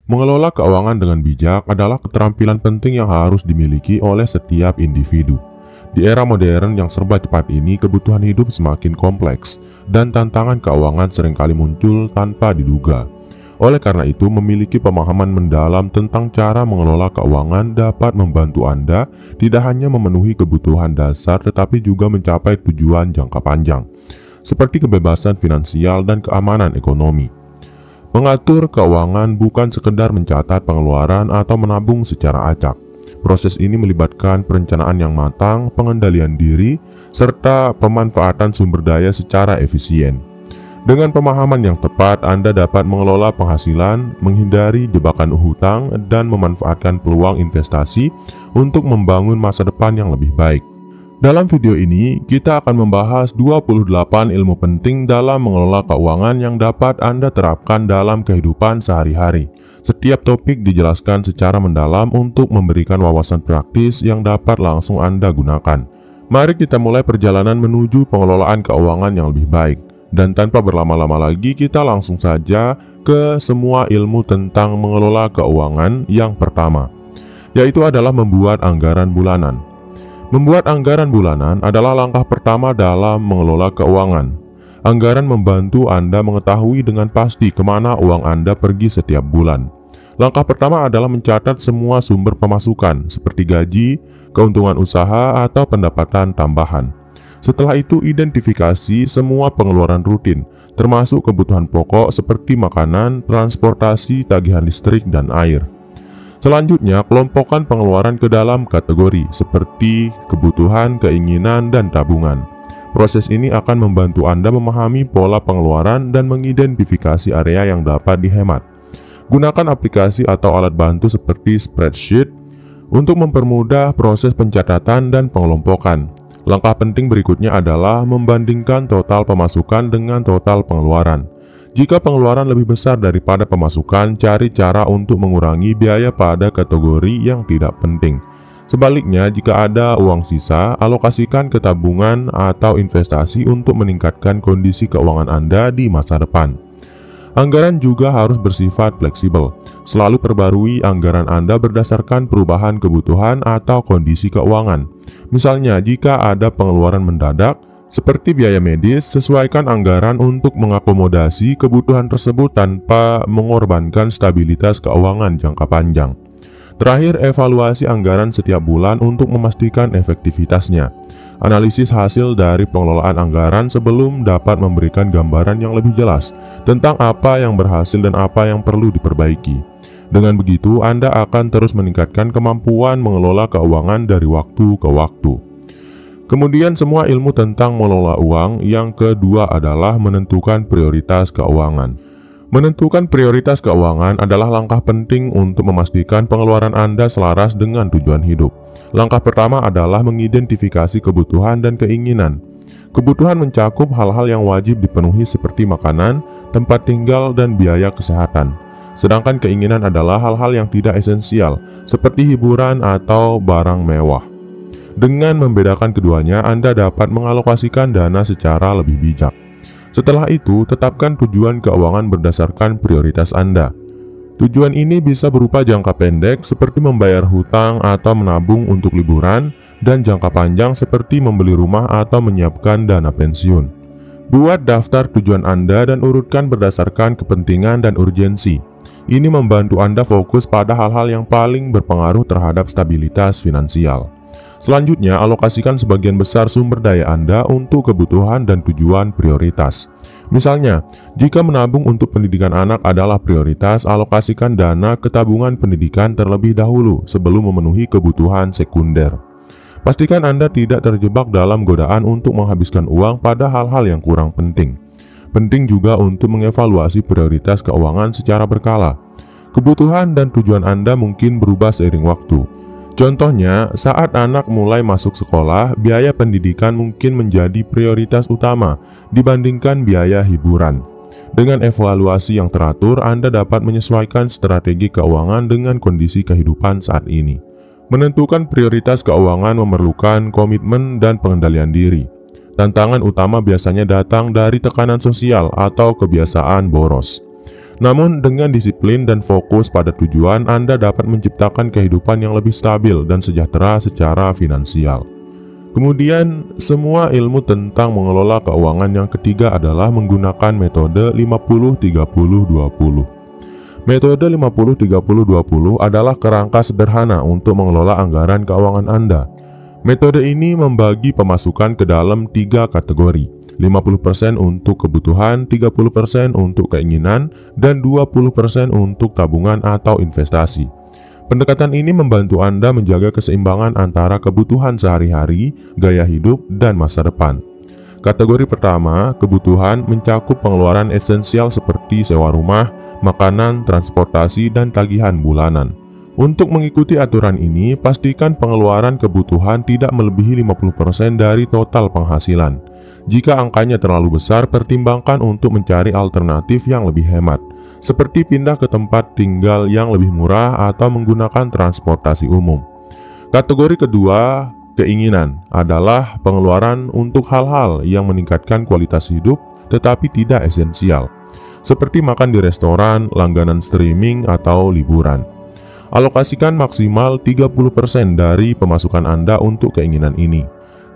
Mengelola keuangan dengan bijak adalah keterampilan penting yang harus dimiliki oleh setiap individu. Di era modern yang serba cepat ini, kebutuhan hidup semakin kompleks dan tantangan keuangan seringkali muncul tanpa diduga. Oleh karena itu, memiliki pemahaman mendalam tentang cara mengelola keuangan dapat membantu Anda tidak hanya memenuhi kebutuhan dasar tetapi juga mencapai tujuan jangka panjang, seperti kebebasan finansial dan keamanan ekonomi. Mengatur keuangan bukan sekedar mencatat pengeluaran atau menabung secara acak. Proses ini melibatkan perencanaan yang matang, pengendalian diri, serta pemanfaatan sumber daya secara efisien. Dengan pemahaman yang tepat, Anda dapat mengelola penghasilan, menghindari jebakan hutang, dan memanfaatkan peluang investasi untuk membangun masa depan yang lebih baik. Dalam video ini, kita akan membahas 28 ilmu penting dalam mengelola keuangan yang dapat Anda terapkan dalam kehidupan sehari-hari. Setiap topik dijelaskan secara mendalam untuk memberikan wawasan praktis yang dapat langsung Anda gunakan. Mari kita mulai perjalanan menuju pengelolaan keuangan yang lebih baik. Dan tanpa berlama-lama lagi, kita langsung saja ke semua ilmu tentang mengelola keuangan. Yang pertama, yaitu adalah membuat anggaran bulanan. Membuat anggaran bulanan adalah langkah pertama dalam mengelola keuangan. Anggaran membantu Anda mengetahui dengan pasti kemana uang Anda pergi setiap bulan. Langkah pertama adalah mencatat semua sumber pemasukan seperti gaji, keuntungan usaha, atau pendapatan tambahan. Setelah itu, identifikasi semua pengeluaran rutin, termasuk kebutuhan pokok seperti makanan, transportasi, tagihan listrik, dan air. Selanjutnya, kelompokkan pengeluaran ke dalam kategori seperti kebutuhan, keinginan, dan tabungan. Proses ini akan membantu Anda memahami pola pengeluaran dan mengidentifikasi area yang dapat dihemat. Gunakan aplikasi atau alat bantu seperti spreadsheet untuk mempermudah proses pencatatan dan pengelompokan. Langkah penting berikutnya adalah membandingkan total pemasukan dengan total pengeluaran. Jika pengeluaran lebih besar daripada pemasukan, cari cara untuk mengurangi biaya pada kategori yang tidak penting. Sebaliknya, jika ada uang sisa, alokasikan ke tabungan atau investasi untuk meningkatkan kondisi keuangan Anda di masa depan. Anggaran juga harus bersifat fleksibel. Selalu perbarui anggaran Anda berdasarkan perubahan kebutuhan atau kondisi keuangan. Misalnya, jika ada pengeluaran mendadak, seperti biaya medis, sesuaikan anggaran untuk mengakomodasi kebutuhan tersebut tanpa mengorbankan stabilitas keuangan jangka panjang. Terakhir, evaluasi anggaran setiap bulan untuk memastikan efektivitasnya. Analisis hasil dari pengelolaan anggaran sebelum dapat memberikan gambaran yang lebih jelas tentang apa yang berhasil dan apa yang perlu diperbaiki. Dengan begitu, Anda akan terus meningkatkan kemampuan mengelola keuangan dari waktu ke waktu. Kemudian semua ilmu tentang mengelola uang. Yang kedua adalah menentukan prioritas keuangan. Menentukan prioritas keuangan adalah langkah penting untuk memastikan pengeluaran Anda selaras dengan tujuan hidup. Langkah pertama adalah mengidentifikasi kebutuhan dan keinginan. Kebutuhan mencakup hal-hal yang wajib dipenuhi seperti makanan, tempat tinggal, dan biaya kesehatan. Sedangkan keinginan adalah hal-hal yang tidak esensial, seperti hiburan atau barang mewah. Dengan membedakan keduanya, Anda dapat mengalokasikan dana secara lebih bijak. Setelah itu, tetapkan tujuan keuangan berdasarkan prioritas Anda. Tujuan ini bisa berupa jangka pendek seperti membayar hutang atau menabung untuk liburan, dan jangka panjang seperti membeli rumah atau menyiapkan dana pensiun. Buat daftar tujuan Anda dan urutkan berdasarkan kepentingan dan urgensi. Ini membantu Anda fokus pada hal-hal yang paling berpengaruh terhadap stabilitas finansial. Selanjutnya, alokasikan sebagian besar sumber daya Anda untuk kebutuhan dan tujuan prioritas. Misalnya, jika menabung untuk pendidikan anak adalah prioritas, alokasikan dana ke tabungan pendidikan terlebih dahulu sebelum memenuhi kebutuhan sekunder. Pastikan Anda tidak terjebak dalam godaan untuk menghabiskan uang pada hal-hal yang kurang penting. Penting juga untuk mengevaluasi prioritas keuangan secara berkala. Kebutuhan dan tujuan Anda mungkin berubah seiring waktu. Contohnya, saat anak mulai masuk sekolah, biaya pendidikan mungkin menjadi prioritas utama dibandingkan biaya hiburan. Dengan evaluasi yang teratur, Anda dapat menyesuaikan strategi keuangan dengan kondisi kehidupan saat ini. Menentukan prioritas keuangan memerlukan komitmen dan pengendalian diri. Tantangan utama biasanya datang dari tekanan sosial atau kebiasaan boros. Namun dengan disiplin dan fokus pada tujuan, Anda dapat menciptakan kehidupan yang lebih stabil dan sejahtera secara finansial. Kemudian, semua ilmu tentang mengelola keuangan yang ketiga adalah menggunakan metode 50-30-20. Metode 50-30-20 adalah kerangka sederhana untuk mengelola anggaran keuangan Anda. Metode ini membagi pemasukan ke dalam 3 kategori, 50% untuk kebutuhan, 30% untuk keinginan, dan 20% untuk tabungan atau investasi. Pendekatan ini membantu Anda menjaga keseimbangan antara kebutuhan sehari-hari, gaya hidup, dan masa depan. Kategori pertama, kebutuhan, mencakup pengeluaran esensial seperti sewa rumah, makanan, transportasi, dan tagihan bulanan. Untuk mengikuti aturan ini, pastikan pengeluaran kebutuhan tidak melebihi 50% dari total penghasilan. Jika angkanya terlalu besar, pertimbangkan untuk mencari alternatif yang lebih hemat, seperti pindah ke tempat tinggal yang lebih murah atau menggunakan transportasi umum. Kategori kedua, keinginan, adalah pengeluaran untuk hal-hal yang meningkatkan kualitas hidup tetapi tidak esensial, seperti makan di restoran, langganan streaming, atau liburan. Alokasikan maksimal 30% dari pemasukan Anda untuk keinginan ini.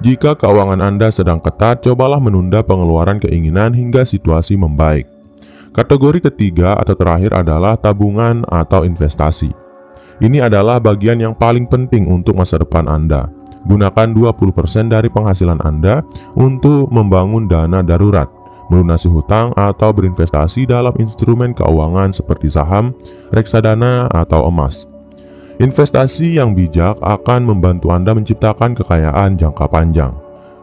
Jika keuangan Anda sedang ketat, cobalah menunda pengeluaran keinginan hingga situasi membaik. Kategori ketiga atau terakhir adalah tabungan atau investasi. Ini adalah bagian yang paling penting untuk masa depan Anda. Gunakan 20% dari penghasilan Anda untuk membangun dana darurat, melunasi hutang, atau berinvestasi dalam instrumen keuangan seperti saham, reksadana, atau emas. Investasi yang bijak akan membantu Anda menciptakan kekayaan jangka panjang.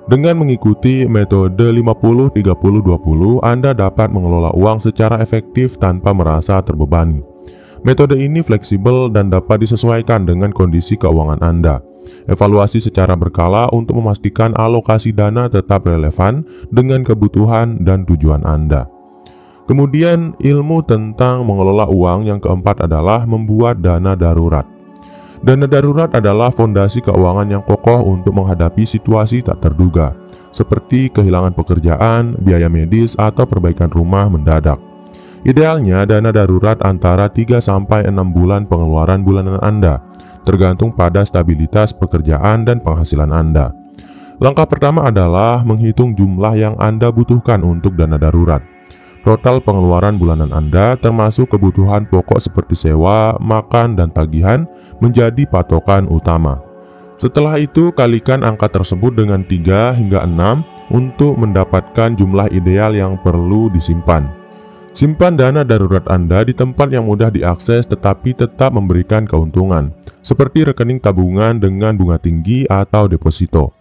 Dengan mengikuti metode 50-30-20, Anda dapat mengelola uang secara efektif tanpa merasa terbebani. Metode ini fleksibel dan dapat disesuaikan dengan kondisi keuangan Anda. Evaluasi secara berkala untuk memastikan alokasi dana tetap relevan dengan kebutuhan dan tujuan Anda. Kemudian, ilmu tentang mengelola uang yang keempat adalah membuat dana darurat. Dana darurat adalah fondasi keuangan yang kokoh untuk menghadapi situasi tak terduga, seperti kehilangan pekerjaan, biaya medis, atau perbaikan rumah mendadak. Idealnya, dana darurat antara 3-6 bulan pengeluaran bulanan Anda, tergantung pada stabilitas pekerjaan dan penghasilan Anda. Langkah pertama adalah menghitung jumlah yang Anda butuhkan untuk dana darurat. Total pengeluaran bulanan Anda, termasuk kebutuhan pokok seperti sewa, makan, dan tagihan, menjadi patokan utama. Setelah itu, kalikan angka tersebut dengan 3 hingga 6 untuk mendapatkan jumlah ideal yang perlu disimpan. Simpan dana darurat Anda di tempat yang mudah diakses tetapi tetap memberikan keuntungan, seperti rekening tabungan dengan bunga tinggi atau deposito.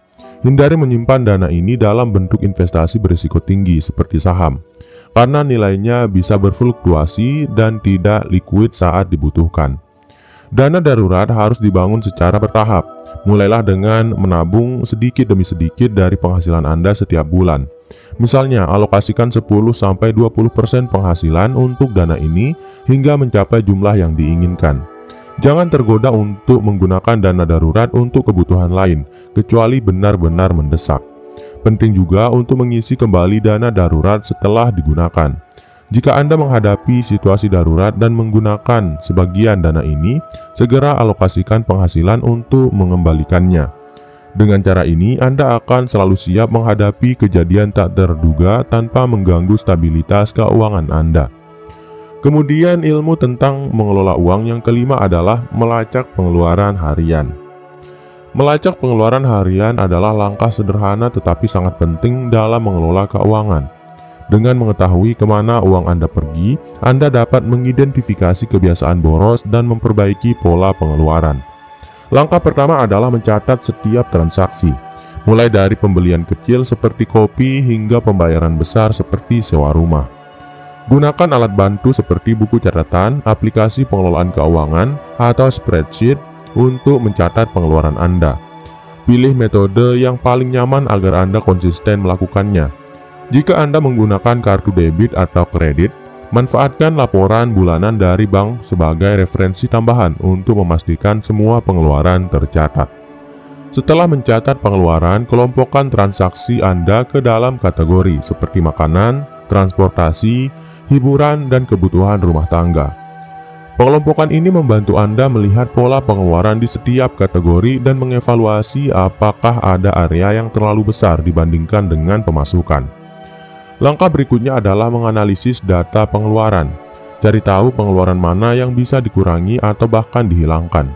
Hindari menyimpan dana ini dalam bentuk investasi berisiko tinggi seperti saham, karena nilainya bisa berfluktuasi dan tidak liquid saat dibutuhkan. Dana darurat harus dibangun secara bertahap. Mulailah dengan menabung sedikit demi sedikit dari penghasilan Anda setiap bulan. Misalnya, alokasikan 10-20% penghasilan untuk dana ini hingga mencapai jumlah yang diinginkan. Jangan tergoda untuk menggunakan dana darurat untuk kebutuhan lain, kecuali benar-benar mendesak. Penting juga untuk mengisi kembali dana darurat setelah digunakan. Jika Anda menghadapi situasi darurat dan menggunakan sebagian dana ini, segera alokasikan penghasilan untuk mengembalikannya. Dengan cara ini, Anda akan selalu siap menghadapi kejadian tak terduga tanpa mengganggu stabilitas keuangan Anda. Kemudian, ilmu tentang mengelola uang yang kelima adalah melacak pengeluaran harian. Melacak pengeluaran harian adalah langkah sederhana tetapi sangat penting dalam mengelola keuangan. Dengan mengetahui kemana uang Anda pergi, Anda dapat mengidentifikasi kebiasaan boros dan memperbaiki pola pengeluaran. Langkah pertama adalah mencatat setiap transaksi, mulai dari pembelian kecil seperti kopi hingga pembayaran besar seperti sewa rumah. Gunakan alat bantu seperti buku catatan, aplikasi pengelolaan keuangan, atau spreadsheet untuk mencatat pengeluaran Anda. Pilih metode yang paling nyaman agar Anda konsisten melakukannya. Jika Anda menggunakan kartu debit atau kredit, manfaatkan laporan bulanan dari bank sebagai referensi tambahan untuk memastikan semua pengeluaran tercatat. Setelah mencatat pengeluaran, kelompokkan transaksi Anda ke dalam kategori seperti makanan, transportasi, hiburan, dan kebutuhan rumah tangga. Pengelompokan ini membantu Anda melihat pola pengeluaran di setiap kategori dan mengevaluasi apakah ada area yang terlalu besar dibandingkan dengan pemasukan. Langkah berikutnya adalah menganalisis data pengeluaran. Cari tahu pengeluaran mana yang bisa dikurangi atau bahkan dihilangkan.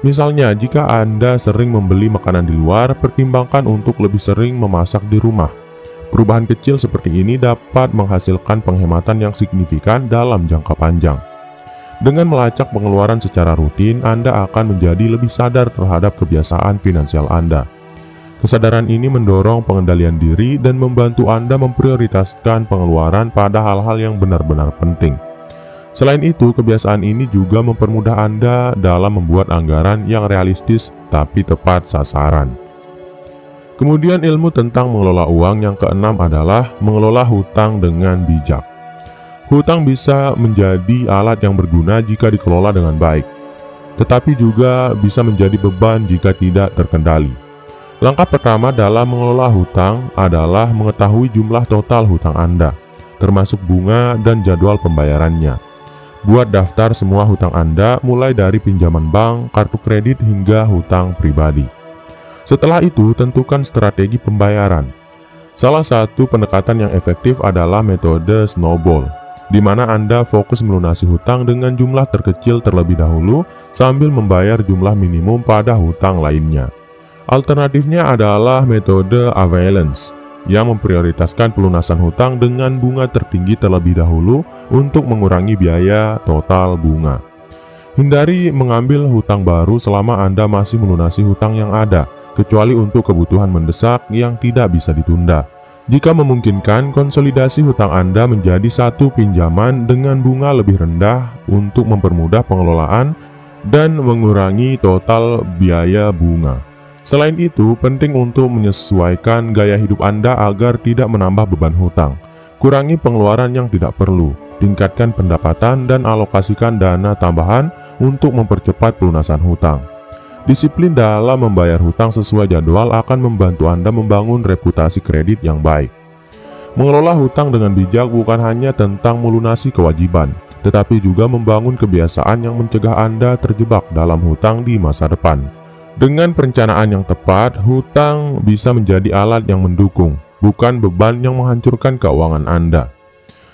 Misalnya, jika Anda sering membeli makanan di luar, pertimbangkan untuk lebih sering memasak di rumah. Perubahan kecil seperti ini dapat menghasilkan penghematan yang signifikan dalam jangka panjang. Dengan melacak pengeluaran secara rutin, Anda akan menjadi lebih sadar terhadap kebiasaan finansial Anda. Kesadaran ini mendorong pengendalian diri dan membantu Anda memprioritaskan pengeluaran pada hal-hal yang benar-benar penting. Selain itu, kebiasaan ini juga mempermudah Anda dalam membuat anggaran yang realistis tapi tepat sasaran. Kemudian ilmu tentang mengelola uang yang keenam adalah mengelola hutang dengan bijak. Hutang bisa menjadi alat yang berguna jika dikelola dengan baik, tetapi juga bisa menjadi beban jika tidak terkendali. Langkah pertama dalam mengelola hutang adalah mengetahui jumlah total hutang Anda, termasuk bunga dan jadwal pembayarannya. Buat daftar semua hutang Anda, mulai dari pinjaman bank, kartu kredit, hingga hutang pribadi. Setelah itu, tentukan strategi pembayaran. Salah satu pendekatan yang efektif adalah metode snowball, di mana Anda fokus melunasi hutang dengan jumlah terkecil terlebih dahulu sambil membayar jumlah minimum pada hutang lainnya. Alternatifnya adalah metode avalanche, yang memprioritaskan pelunasan hutang dengan bunga tertinggi terlebih dahulu untuk mengurangi biaya total bunga. Hindari mengambil hutang baru selama Anda masih melunasi hutang yang ada, kecuali untuk kebutuhan mendesak yang tidak bisa ditunda. Jika memungkinkan, konsolidasi hutang Anda menjadi satu pinjaman dengan bunga lebih rendah untuk mempermudah pengelolaan dan mengurangi total biaya bunga. Selain itu, penting untuk menyesuaikan gaya hidup Anda agar tidak menambah beban hutang. Kurangi pengeluaran yang tidak perlu, tingkatkan pendapatan dan alokasikan dana tambahan untuk mempercepat pelunasan hutang. Disiplin dalam membayar hutang sesuai jadwal akan membantu Anda membangun reputasi kredit yang baik. Mengelola hutang dengan bijak bukan hanya tentang melunasi kewajiban, tetapi juga membangun kebiasaan yang mencegah Anda terjebak dalam hutang di masa depan. Dengan perencanaan yang tepat, hutang bisa menjadi alat yang mendukung, bukan beban yang menghancurkan keuangan Anda.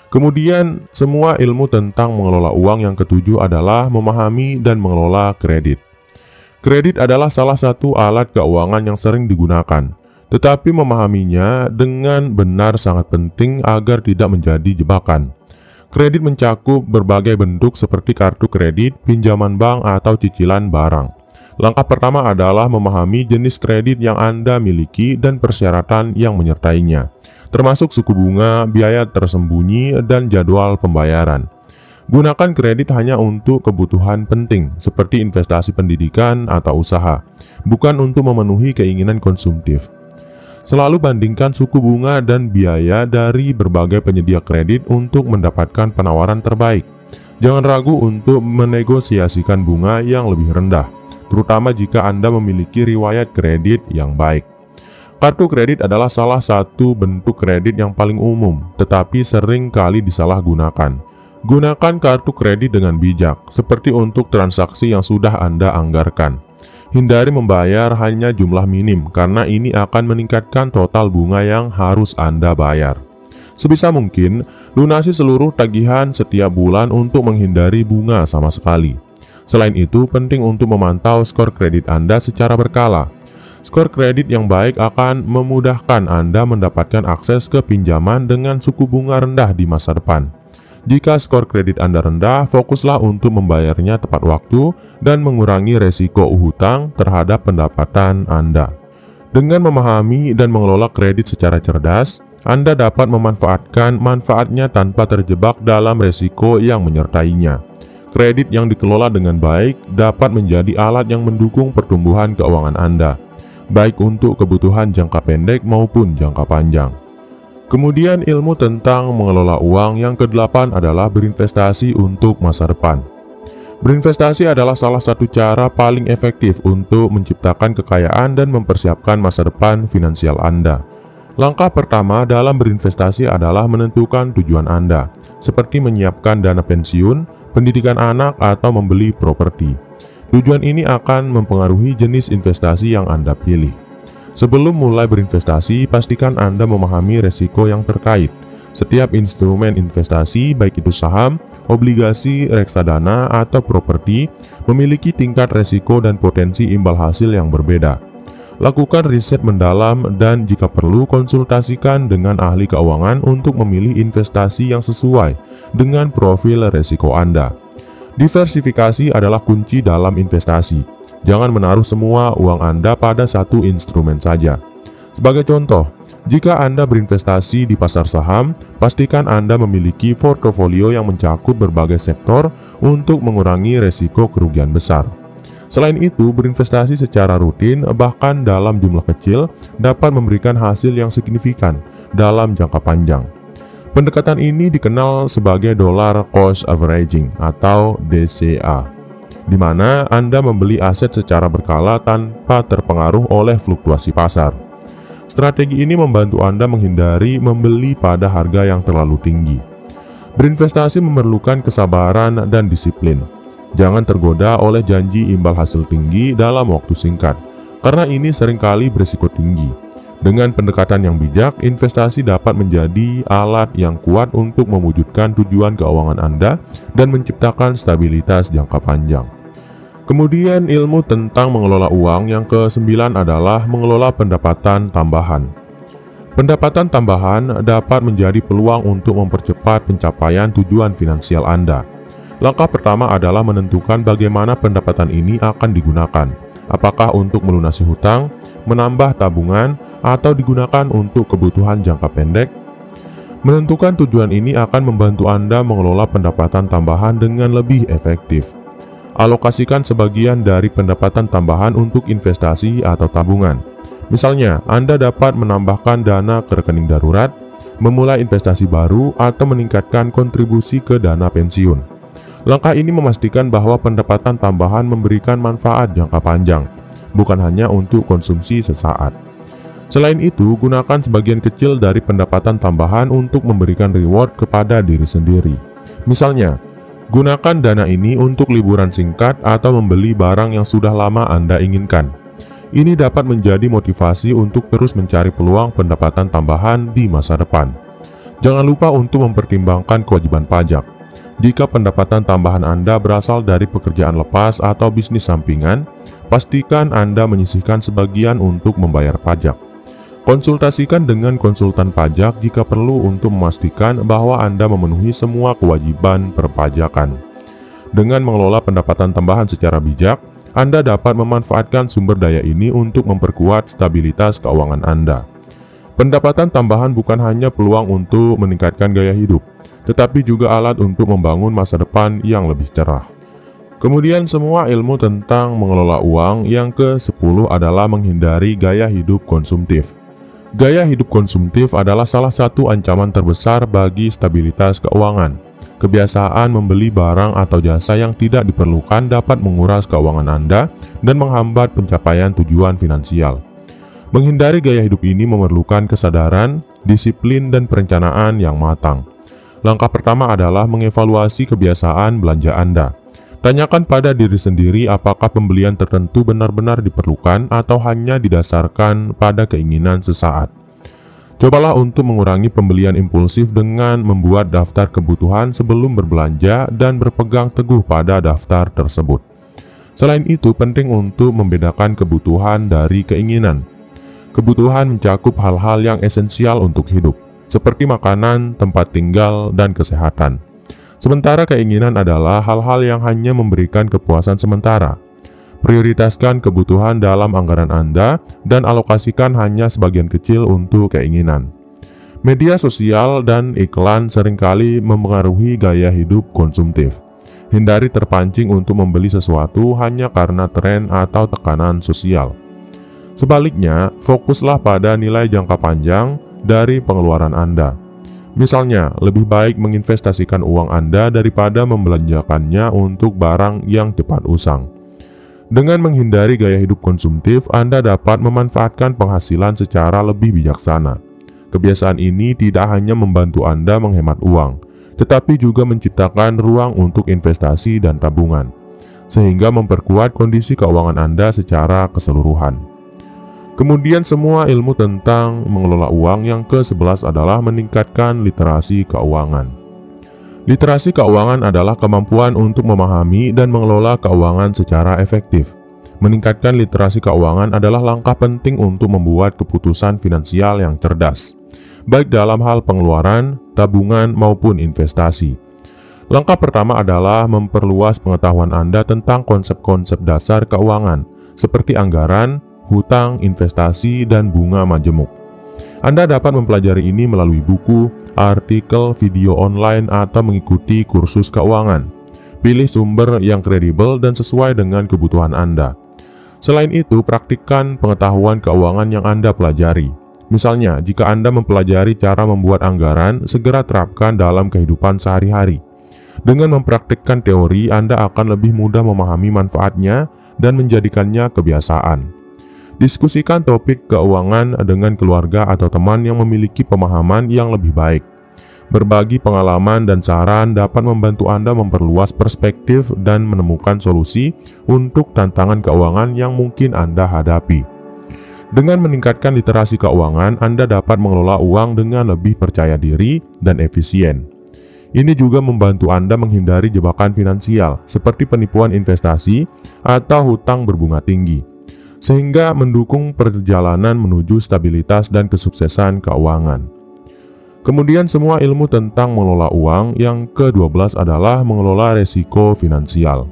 Kemudian, semua ilmu tentang mengelola uang yang ketujuh adalah memahami dan mengelola kredit. Kredit adalah salah satu alat keuangan yang sering digunakan, tetapi memahaminya dengan benar sangat penting agar tidak menjadi jebakan. Kredit mencakup berbagai bentuk seperti kartu kredit, pinjaman bank, atau cicilan barang. Langkah pertama adalah memahami jenis kredit yang Anda miliki dan persyaratan yang menyertainya, termasuk suku bunga, biaya tersembunyi, dan jadwal pembayaran. Gunakan kredit hanya untuk kebutuhan penting, seperti investasi pendidikan atau usaha, bukan untuk memenuhi keinginan konsumtif. Selalu bandingkan suku bunga dan biaya dari berbagai penyedia kredit untuk mendapatkan penawaran terbaik. Jangan ragu untuk menegosiasikan bunga yang lebih rendah, terutama jika Anda memiliki riwayat kredit yang baik. Kartu kredit adalah salah satu bentuk kredit yang paling umum, tetapi sering kali disalahgunakan. Gunakan kartu kredit dengan bijak, seperti untuk transaksi yang sudah Anda anggarkan. Hindari membayar hanya jumlah minim, karena ini akan meningkatkan total bunga yang harus Anda bayar. Sebisa mungkin, lunasi seluruh tagihan setiap bulan untuk menghindari bunga sama sekali. Selain itu, penting untuk memantau skor kredit Anda secara berkala. Skor kredit yang baik akan memudahkan Anda mendapatkan akses ke pinjaman dengan suku bunga rendah di masa depan. Jika skor kredit Anda rendah, fokuslah untuk membayarnya tepat waktu dan mengurangi resiko hutang terhadap pendapatan Anda. Dengan memahami dan mengelola kredit secara cerdas, Anda dapat memanfaatkan manfaatnya tanpa terjebak dalam resiko yang menyertainya. Kredit yang dikelola dengan baik dapat menjadi alat yang mendukung pertumbuhan keuangan Anda, baik untuk kebutuhan jangka pendek maupun jangka panjang. Kemudian ilmu tentang mengelola uang yang ke-8 adalah berinvestasi untuk masa depan. Berinvestasi adalah salah satu cara paling efektif untuk menciptakan kekayaan dan mempersiapkan masa depan finansial Anda. Langkah pertama dalam berinvestasi adalah menentukan tujuan Anda, seperti menyiapkan dana pensiun, pendidikan anak, atau membeli properti. Tujuan ini akan mempengaruhi jenis investasi yang Anda pilih. Sebelum mulai berinvestasi, pastikan Anda memahami resiko yang terkait. Setiap instrumen investasi, baik itu saham, obligasi, reksadana, atau properti, memiliki tingkat resiko dan potensi imbal hasil yang berbeda. Lakukan riset mendalam dan jika perlu konsultasikan dengan ahli keuangan untuk memilih investasi yang sesuai dengan profil resiko Anda. Diversifikasi adalah kunci dalam investasi. Jangan menaruh semua uang Anda pada satu instrumen saja. Sebagai contoh, jika Anda berinvestasi di pasar saham, pastikan Anda memiliki portofolio yang mencakup berbagai sektor untuk mengurangi resiko kerugian besar. Selain itu, berinvestasi secara rutin, bahkan dalam jumlah kecil, dapat memberikan hasil yang signifikan dalam jangka panjang. Pendekatan ini dikenal sebagai dollar cost averaging atau DCA, di mana Anda membeli aset secara berkala tanpa terpengaruh oleh fluktuasi pasar. Strategi ini membantu Anda menghindari membeli pada harga yang terlalu tinggi. Berinvestasi memerlukan kesabaran dan disiplin. Jangan tergoda oleh janji imbal hasil tinggi dalam waktu singkat, karena ini seringkali berisiko tinggi. Dengan pendekatan yang bijak, investasi dapat menjadi alat yang kuat untuk mewujudkan tujuan keuangan Anda dan menciptakan stabilitas jangka panjang. Kemudian ilmu tentang mengelola uang yang ke-9 adalah mengelola pendapatan tambahan. Pendapatan tambahan dapat menjadi peluang untuk mempercepat pencapaian tujuan finansial Anda. Langkah pertama adalah menentukan bagaimana pendapatan ini akan digunakan. Apakah untuk melunasi hutang, menambah tabungan, atau digunakan untuk kebutuhan jangka pendek? Menentukan tujuan ini akan membantu Anda mengelola pendapatan tambahan dengan lebih efektif. Alokasikan sebagian dari pendapatan tambahan untuk investasi atau tabungan. Misalnya, Anda dapat menambahkan dana ke rekening darurat, memulai investasi baru, atau meningkatkan kontribusi ke dana pensiun. Langkah ini memastikan bahwa pendapatan tambahan memberikan manfaat jangka panjang, bukan hanya untuk konsumsi sesaat. Selain itu, gunakan sebagian kecil dari pendapatan tambahan untuk memberikan reward kepada diri sendiri. Misalnya, gunakan dana ini untuk liburan singkat atau membeli barang yang sudah lama Anda inginkan. Ini dapat menjadi motivasi untuk terus mencari peluang pendapatan tambahan di masa depan. Jangan lupa untuk mempertimbangkan kewajiban pajak. Jika pendapatan tambahan Anda berasal dari pekerjaan lepas atau bisnis sampingan, pastikan Anda menyisihkan sebagian untuk membayar pajak. Konsultasikan dengan konsultan pajak jika perlu untuk memastikan bahwa Anda memenuhi semua kewajiban perpajakan. Dengan mengelola pendapatan tambahan secara bijak, Anda dapat memanfaatkan sumber daya ini untuk memperkuat stabilitas keuangan Anda. Pendapatan tambahan bukan hanya peluang untuk meningkatkan gaya hidup, tetapi juga alat untuk membangun masa depan yang lebih cerah. Kemudian semua ilmu tentang mengelola uang yang ke-10 adalah menghindari gaya hidup konsumtif. Gaya hidup konsumtif adalah salah satu ancaman terbesar bagi stabilitas keuangan. Kebiasaan membeli barang atau jasa yang tidak diperlukan dapat menguras keuangan Anda dan menghambat pencapaian tujuan finansial. Menghindari gaya hidup ini memerlukan kesadaran, disiplin, dan perencanaan yang matang. Langkah pertama adalah mengevaluasi kebiasaan belanja Anda. Tanyakan pada diri sendiri apakah pembelian tertentu benar-benar diperlukan atau hanya didasarkan pada keinginan sesaat. Cobalah untuk mengurangi pembelian impulsif dengan membuat daftar kebutuhan sebelum berbelanja dan berpegang teguh pada daftar tersebut. Selain itu, penting untuk membedakan kebutuhan dari keinginan. Kebutuhan mencakup hal-hal yang esensial untuk hidup, seperti makanan, tempat tinggal, dan kesehatan. Sementara keinginan adalah hal-hal yang hanya memberikan kepuasan sementara. Prioritaskan kebutuhan dalam anggaran Anda dan alokasikan hanya sebagian kecil untuk keinginan. Media sosial dan iklan seringkali mempengaruhi gaya hidup konsumtif. Hindari terpancing untuk membeli sesuatu hanya karena tren atau tekanan sosial. Sebaliknya, fokuslah pada nilai jangka panjang dari pengeluaran Anda. Misalnya, lebih baik menginvestasikan uang Anda daripada membelanjakannya untuk barang yang cepat usang. Dengan menghindari gaya hidup konsumtif, Anda dapat memanfaatkan penghasilan secara lebih bijaksana. Kebiasaan ini tidak hanya membantu Anda menghemat uang, tetapi juga menciptakan ruang untuk investasi dan tabungan, sehingga memperkuat kondisi keuangan Anda secara keseluruhan. Kemudian semua ilmu tentang mengelola uang yang ke-11 adalah meningkatkan literasi keuangan. Literasi keuangan adalah kemampuan untuk memahami dan mengelola keuangan secara efektif. Meningkatkan literasi keuangan adalah langkah penting untuk membuat keputusan finansial yang cerdas, baik dalam hal pengeluaran, tabungan, maupun investasi. Langkah pertama adalah memperluas pengetahuan Anda tentang konsep-konsep dasar keuangan, seperti anggaran, hutang, investasi, dan bunga majemuk. Anda dapat mempelajari ini melalui buku, artikel, video online, atau mengikuti kursus keuangan. Pilih sumber yang kredibel dan sesuai dengan kebutuhan Anda. Selain itu, praktikkan pengetahuan keuangan yang Anda pelajari. Misalnya, jika Anda mempelajari cara membuat anggaran, segera terapkan dalam kehidupan sehari-hari. Dengan mempraktikkan teori, Anda akan lebih mudah memahami manfaatnya dan menjadikannya kebiasaan. Diskusikan topik keuangan dengan keluarga atau teman yang memiliki pemahaman yang lebih baik. Berbagi pengalaman dan saran dapat membantu Anda memperluas perspektif dan menemukan solusi untuk tantangan keuangan yang mungkin Anda hadapi. Dengan meningkatkan literasi keuangan, Anda dapat mengelola uang dengan lebih percaya diri dan efisien. Ini juga membantu Anda menghindari jebakan finansial seperti penipuan investasi atau hutang berbunga tinggi, sehingga mendukung perjalanan menuju stabilitas dan kesuksesan keuangan. Kemudian semua ilmu tentang mengelola uang yang ke-12 adalah mengelola resiko finansial.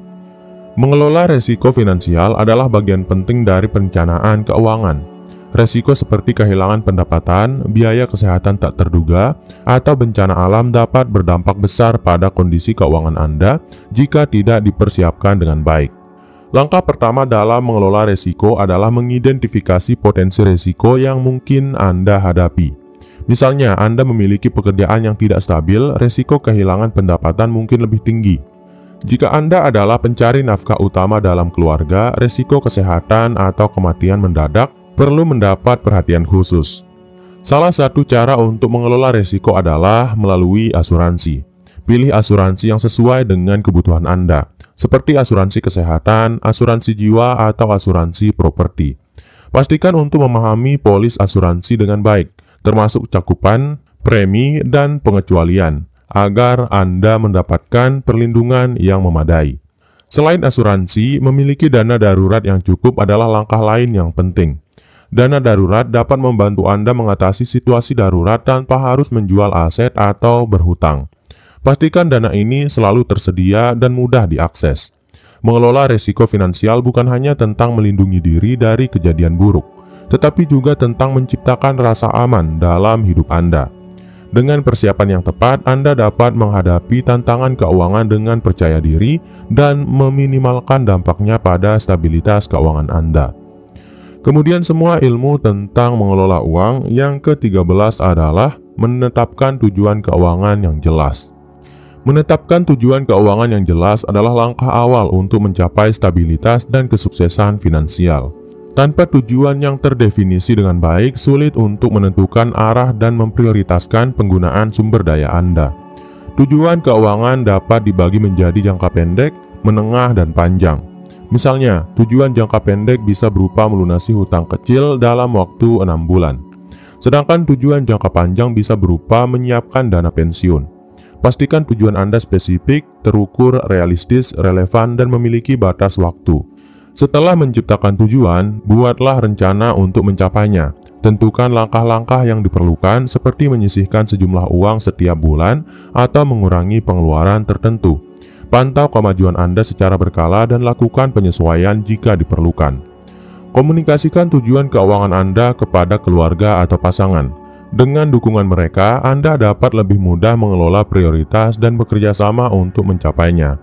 Mengelola resiko finansial adalah bagian penting dari perencanaan keuangan. Resiko seperti kehilangan pendapatan, biaya kesehatan tak terduga, atau bencana alam dapat berdampak besar pada kondisi keuangan Anda jika tidak dipersiapkan dengan baik. Langkah pertama dalam mengelola resiko adalah mengidentifikasi potensi resiko yang mungkin Anda hadapi. Misalnya, Anda memiliki pekerjaan yang tidak stabil, resiko kehilangan pendapatan mungkin lebih tinggi. Jika Anda adalah pencari nafkah utama dalam keluarga, resiko kesehatan atau kematian mendadak perlu mendapat perhatian khusus. Salah satu cara untuk mengelola resiko adalah melalui asuransi. Pilih asuransi yang sesuai dengan kebutuhan Anda, seperti asuransi kesehatan, asuransi jiwa, atau asuransi properti. Pastikan untuk memahami polis asuransi dengan baik, termasuk cakupan, premi, dan pengecualian, agar Anda mendapatkan perlindungan yang memadai. Selain asuransi, memiliki dana darurat yang cukup adalah langkah lain yang penting. Dana darurat dapat membantu Anda mengatasi situasi darurat tanpa harus menjual aset atau berhutang. Pastikan dana ini selalu tersedia dan mudah diakses. Mengelola risiko finansial bukan hanya tentang melindungi diri dari kejadian buruk, tetapi juga tentang menciptakan rasa aman dalam hidup Anda. Dengan persiapan yang tepat, Anda dapat menghadapi tantangan keuangan dengan percaya diri dan meminimalkan dampaknya pada stabilitas keuangan Anda. Kemudian semua ilmu tentang mengelola uang yang ke-13 adalah menetapkan tujuan keuangan yang jelas. Menetapkan tujuan keuangan yang jelas adalah langkah awal untuk mencapai stabilitas dan kesuksesan finansial. Tanpa tujuan yang terdefinisi dengan baik, sulit untuk menentukan arah dan memprioritaskan penggunaan sumber daya Anda. Tujuan keuangan dapat dibagi menjadi jangka pendek, menengah, dan panjang. Misalnya, tujuan jangka pendek bisa berupa melunasi hutang kecil dalam waktu 6 bulan. Sedangkan tujuan jangka panjang bisa berupa menyiapkan dana pensiun. Pastikan tujuan Anda spesifik, terukur, realistis, relevan, dan memiliki batas waktu. Setelah menciptakan tujuan, buatlah rencana untuk mencapainya. Tentukan langkah-langkah yang diperlukan seperti menyisihkan sejumlah uang setiap bulan atau mengurangi pengeluaran tertentu. Pantau kemajuan Anda secara berkala dan lakukan penyesuaian jika diperlukan. Komunikasikan tujuan keuangan Anda kepada keluarga atau pasangan. Dengan dukungan mereka, Anda dapat lebih mudah mengelola prioritas dan bekerja sama untuk mencapainya.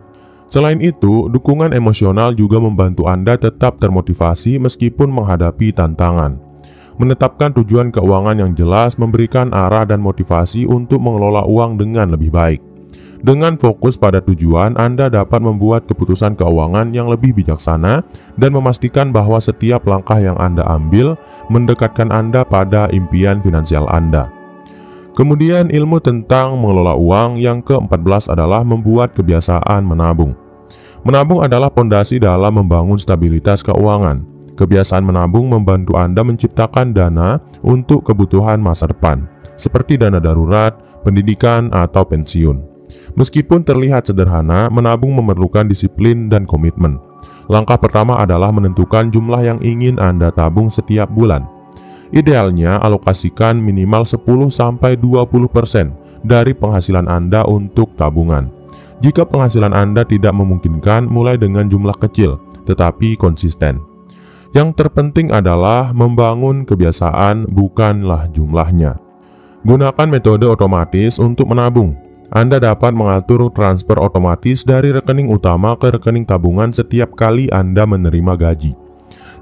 Selain itu, dukungan emosional juga membantu Anda tetap termotivasi meskipun menghadapi tantangan. Menetapkan tujuan keuangan yang jelas memberikan arah dan motivasi untuk mengelola uang dengan lebih baik. Dengan fokus pada tujuan, Anda dapat membuat keputusan keuangan yang lebih bijaksana dan memastikan bahwa setiap langkah yang Anda ambil mendekatkan Anda pada impian finansial Anda. Kemudian ilmu tentang mengelola uang yang ke-14 adalah membuat kebiasaan menabung. Menabung adalah pondasi dalam membangun stabilitas keuangan. Kebiasaan menabung membantu Anda menciptakan dana untuk kebutuhan masa depan, seperti dana darurat, pendidikan, atau pensiun. Meskipun terlihat sederhana, menabung memerlukan disiplin dan komitmen. Langkah pertama adalah menentukan jumlah yang ingin Anda tabung setiap bulan. Idealnya, alokasikan minimal 10-20% dari penghasilan Anda untuk tabungan. Jika penghasilan Anda tidak memungkinkan, mulai dengan jumlah kecil, tetapi konsisten. Yang terpenting adalah membangun kebiasaan, bukanlah jumlahnya. Gunakan metode otomatis untuk menabung. Anda dapat mengatur transfer otomatis dari rekening utama ke rekening tabungan setiap kali Anda menerima gaji.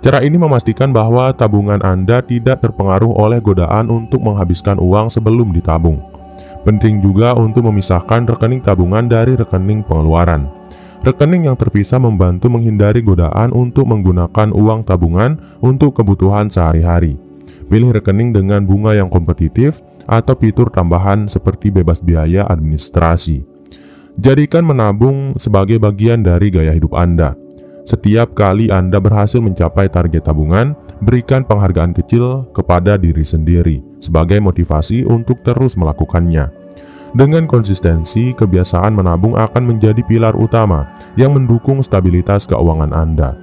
Cara ini memastikan bahwa tabungan Anda tidak terpengaruh oleh godaan untuk menghabiskan uang sebelum ditabung. Penting juga untuk memisahkan rekening tabungan dari rekening pengeluaran. Rekening yang terpisah membantu menghindari godaan untuk menggunakan uang tabungan untuk kebutuhan sehari-hari. Pilih rekening dengan bunga yang kompetitif atau fitur tambahan seperti bebas biaya administrasi. Jadikan menabung sebagai bagian dari gaya hidup Anda. Setiap kali Anda berhasil mencapai target tabungan, berikan penghargaan kecil kepada diri sendiri sebagai motivasi untuk terus melakukannya. Dengan konsistensi, kebiasaan menabung akan menjadi pilar utama yang mendukung stabilitas keuangan Anda.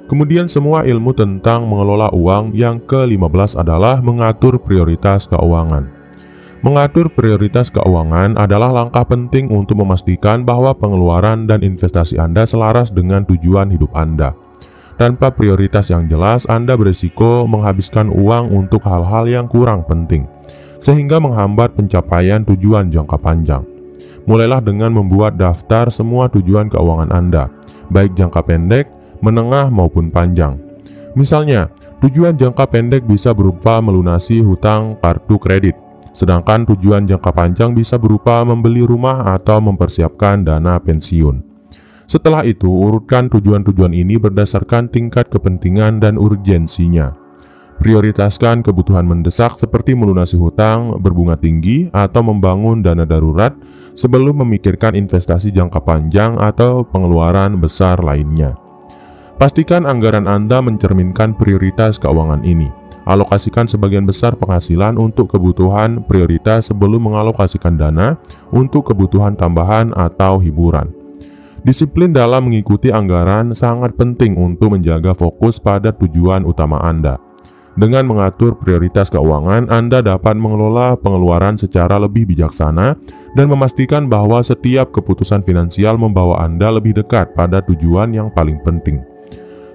Kemudian semua ilmu tentang mengelola uang yang ke-15 adalah mengatur prioritas keuangan. Mengatur prioritas keuangan adalah langkah penting untuk memastikan bahwa pengeluaran dan investasi Anda selaras dengan tujuan hidup Anda. Tanpa prioritas yang jelas, Anda berisiko menghabiskan uang untuk hal-hal yang kurang penting, sehingga menghambat pencapaian tujuan jangka panjang. Mulailah dengan membuat daftar semua tujuan keuangan Anda, baik jangka pendek, menengah, maupun panjang. Misalnya, tujuan jangka pendek bisa berupa melunasi hutang kartu kredit, sedangkan tujuan jangka panjang bisa berupa membeli rumah atau mempersiapkan dana pensiun. Setelah itu, urutkan tujuan-tujuan ini berdasarkan tingkat kepentingan dan urgensinya. Prioritaskan kebutuhan mendesak seperti melunasi hutang berbunga tinggi atau membangun dana darurat sebelum memikirkan investasi jangka panjang atau pengeluaran besar lainnya. Pastikan anggaran Anda mencerminkan prioritas keuangan ini. Alokasikan sebagian besar penghasilan untuk kebutuhan prioritas sebelum mengalokasikan dana untuk kebutuhan tambahan atau hiburan. Disiplin dalam mengikuti anggaran sangat penting untuk menjaga fokus pada tujuan utama Anda. Dengan mengatur prioritas keuangan, Anda dapat mengelola pengeluaran secara lebih bijaksana dan memastikan bahwa setiap keputusan finansial membawa Anda lebih dekat pada tujuan yang paling penting.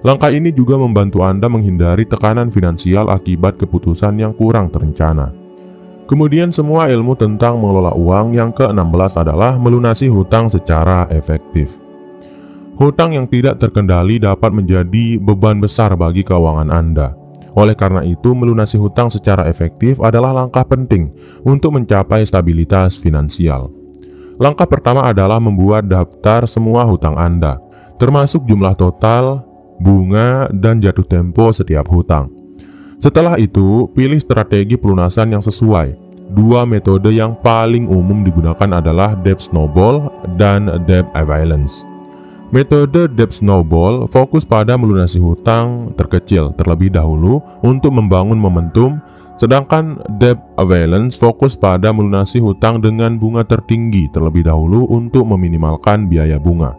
Langkah ini juga membantu Anda menghindari tekanan finansial akibat keputusan yang kurang terencana. Kemudian semua ilmu tentang mengelola uang yang ke-16 adalah melunasi hutang secara efektif. Hutang yang tidak terkendali dapat menjadi beban besar bagi keuangan Anda. Oleh karena itu, melunasi hutang secara efektif adalah langkah penting untuk mencapai stabilitas finansial. Langkah pertama adalah membuat daftar semua hutang Anda, termasuk jumlah total, bunga, dan jatuh tempo setiap hutang. Setelah itu, pilih strategi pelunasan yang sesuai. Dua metode yang paling umum digunakan adalah debt snowball dan debt avalanche. Metode debt snowball fokus pada melunasi hutang terkecil terlebih dahulu untuk membangun momentum, sedangkan debt avalanche fokus pada melunasi hutang dengan bunga tertinggi terlebih dahulu untuk meminimalkan biaya bunga.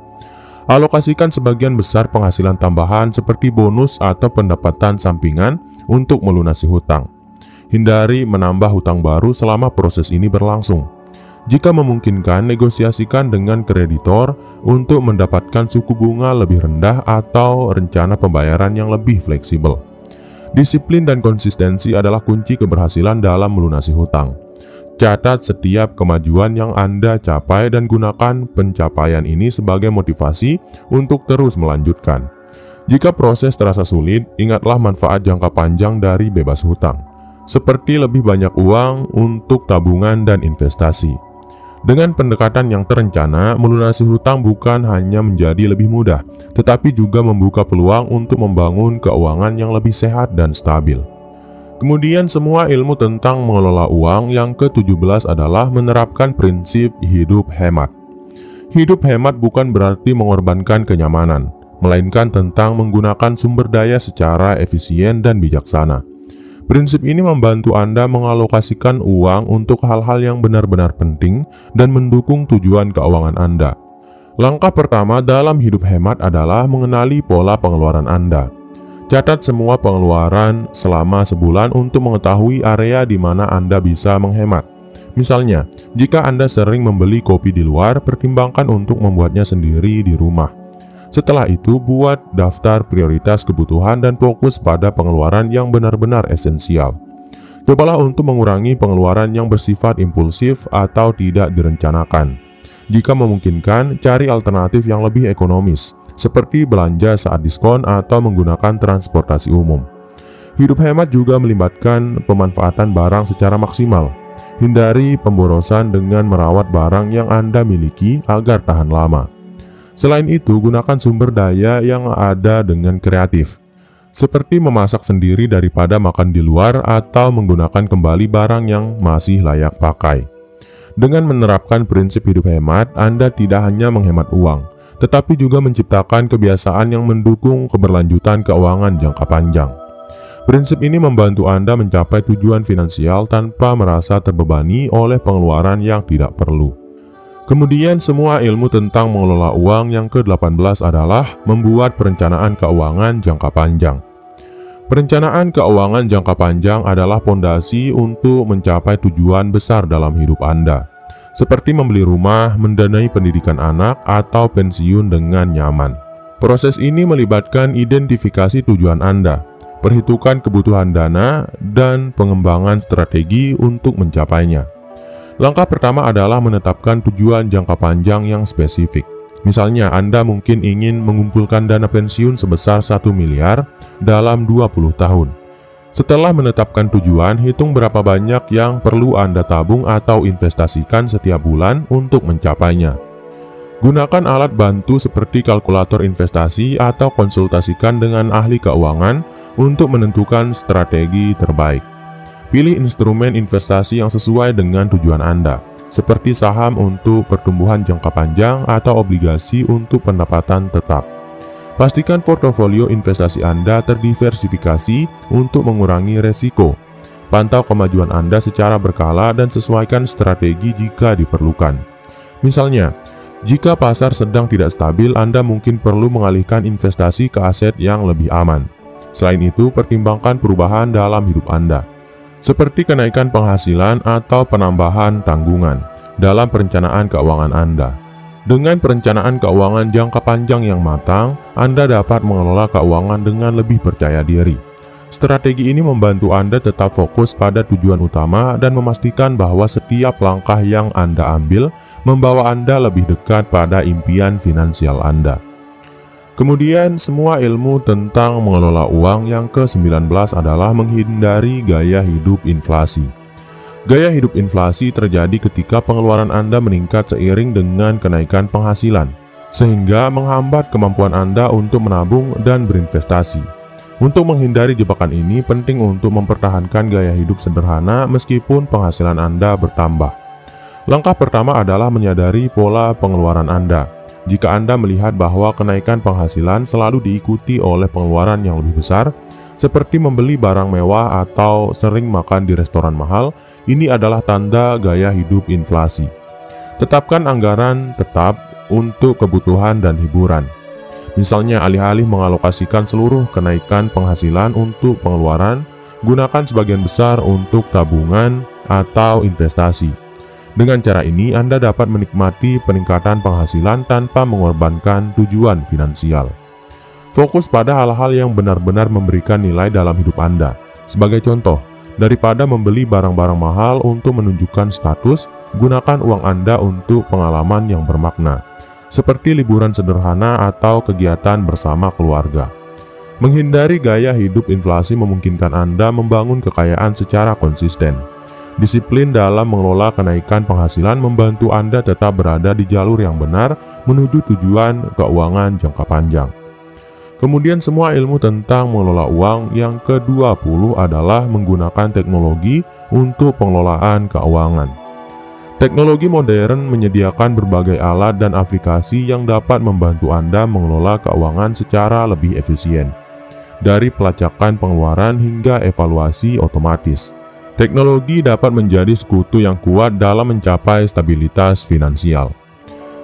Alokasikan sebagian besar penghasilan tambahan seperti bonus atau pendapatan sampingan untuk melunasi hutang. Hindari menambah hutang baru selama proses ini berlangsung. Jika memungkinkan, negosiasikan dengan kreditor untuk mendapatkan suku bunga lebih rendah atau rencana pembayaran yang lebih fleksibel. Disiplin dan konsistensi adalah kunci keberhasilan dalam melunasi hutang. Catat setiap kemajuan yang Anda capai dan gunakan pencapaian ini sebagai motivasi untuk terus melanjutkan. Jika proses terasa sulit, ingatlah manfaat jangka panjang dari bebas hutang, seperti lebih banyak uang untuk tabungan dan investasi. Dengan pendekatan yang terencana, melunasi hutang bukan hanya menjadi lebih mudah, tetapi juga membuka peluang untuk membangun keuangan yang lebih sehat dan stabil. Kemudian semua ilmu tentang mengelola uang yang ke-17 adalah menerapkan prinsip hidup hemat. Hidup hemat bukan berarti mengorbankan kenyamanan, melainkan tentang menggunakan sumber daya secara efisien dan bijaksana. Prinsip ini membantu Anda mengalokasikan uang untuk hal-hal yang benar-benar penting dan mendukung tujuan keuangan Anda. Langkah pertama dalam hidup hemat adalah mengenali pola pengeluaran Anda. Catat semua pengeluaran selama sebulan untuk mengetahui area di mana Anda bisa menghemat. Misalnya, jika Anda sering membeli kopi di luar, pertimbangkan untuk membuatnya sendiri di rumah. Setelah itu, buat daftar prioritas kebutuhan dan fokus pada pengeluaran yang benar-benar esensial. Cobalah untuk mengurangi pengeluaran yang bersifat impulsif atau tidak direncanakan. Jika memungkinkan, cari alternatif yang lebih ekonomis, seperti belanja saat diskon atau menggunakan transportasi umum. Hidup hemat juga melibatkan pemanfaatan barang secara maksimal. Hindari pemborosan dengan merawat barang yang Anda miliki agar tahan lama. Selain itu, gunakan sumber daya yang ada dengan kreatif, seperti memasak sendiri daripada makan di luar atau menggunakan kembali barang yang masih layak pakai. Dengan menerapkan prinsip hidup hemat, Anda tidak hanya menghemat uang, tetapi juga menciptakan kebiasaan yang mendukung keberlanjutan keuangan jangka panjang. Prinsip ini membantu Anda mencapai tujuan finansial tanpa merasa terbebani oleh pengeluaran yang tidak perlu. Kemudian semua ilmu tentang mengelola uang yang ke-18 adalah membuat perencanaan keuangan jangka panjang. Perencanaan keuangan jangka panjang adalah fondasi untuk mencapai tujuan besar dalam hidup Anda, seperti membeli rumah, mendanai pendidikan anak, atau pensiun dengan nyaman. Proses ini melibatkan identifikasi tujuan Anda, perhitungan kebutuhan dana, dan pengembangan strategi untuk mencapainya. Langkah pertama adalah menetapkan tujuan jangka panjang yang spesifik. Misalnya, Anda mungkin ingin mengumpulkan dana pensiun sebesar 1 miliar dalam 20 tahun. Setelah menetapkan tujuan, hitung berapa banyak yang perlu Anda tabung atau investasikan setiap bulan untuk mencapainya. Gunakan alat bantu seperti kalkulator investasi atau konsultasikan dengan ahli keuangan untuk menentukan strategi terbaik. Pilih instrumen investasi yang sesuai dengan tujuan Anda, seperti saham untuk pertumbuhan jangka panjang atau obligasi untuk pendapatan tetap. Pastikan portofolio investasi Anda terdiversifikasi untuk mengurangi resiko. Pantau kemajuan Anda secara berkala dan sesuaikan strategi jika diperlukan. Misalnya, jika pasar sedang tidak stabil, Anda mungkin perlu mengalihkan investasi ke aset yang lebih aman. Selain itu, pertimbangkan perubahan dalam hidup Anda, seperti kenaikan penghasilan atau penambahan tanggungan dalam perencanaan keuangan Anda. Dengan perencanaan keuangan jangka panjang yang matang, Anda dapat mengelola keuangan dengan lebih percaya diri. Strategi ini membantu Anda tetap fokus pada tujuan utama dan memastikan bahwa setiap langkah yang Anda ambil membawa Anda lebih dekat pada impian finansial Anda. Kemudian, semua ilmu tentang mengelola uang yang ke-19 adalah menghindari gaya hidup inflasi. Gaya hidup inflasi terjadi ketika pengeluaran Anda meningkat seiring dengan kenaikan penghasilan, sehingga menghambat kemampuan Anda untuk menabung dan berinvestasi. Untuk menghindari jebakan ini, penting untuk mempertahankan gaya hidup sederhana meskipun penghasilan Anda bertambah. Langkah pertama adalah menyadari pola pengeluaran Anda. Jika Anda melihat bahwa kenaikan penghasilan selalu diikuti oleh pengeluaran yang lebih besar, seperti membeli barang mewah atau sering makan di restoran mahal, ini adalah tanda gaya hidup inflasi. Tetapkan anggaran tetap untuk kebutuhan dan hiburan. Misalnya, alih-alih mengalokasikan seluruh kenaikan penghasilan untuk pengeluaran, gunakan sebagian besar untuk tabungan atau investasi. Dengan cara ini, Anda dapat menikmati peningkatan penghasilan tanpa mengorbankan tujuan finansial. Fokus pada hal-hal yang benar-benar memberikan nilai dalam hidup Anda. Sebagai contoh, daripada membeli barang-barang mahal untuk menunjukkan status, gunakan uang Anda untuk pengalaman yang bermakna, seperti liburan sederhana atau kegiatan bersama keluarga. Menghindari gaya hidup inflasi memungkinkan Anda membangun kekayaan secara konsisten. Disiplin dalam mengelola kenaikan penghasilan membantu Anda tetap berada di jalur yang benar menuju tujuan keuangan jangka panjang. Kemudian semua ilmu tentang mengelola uang yang ke-20 adalah menggunakan teknologi untuk pengelolaan keuangan. Teknologi modern menyediakan berbagai alat dan aplikasi yang dapat membantu Anda mengelola keuangan secara lebih efisien. Dari pelacakan pengeluaran hingga evaluasi otomatis, teknologi dapat menjadi sekutu yang kuat dalam mencapai stabilitas finansial.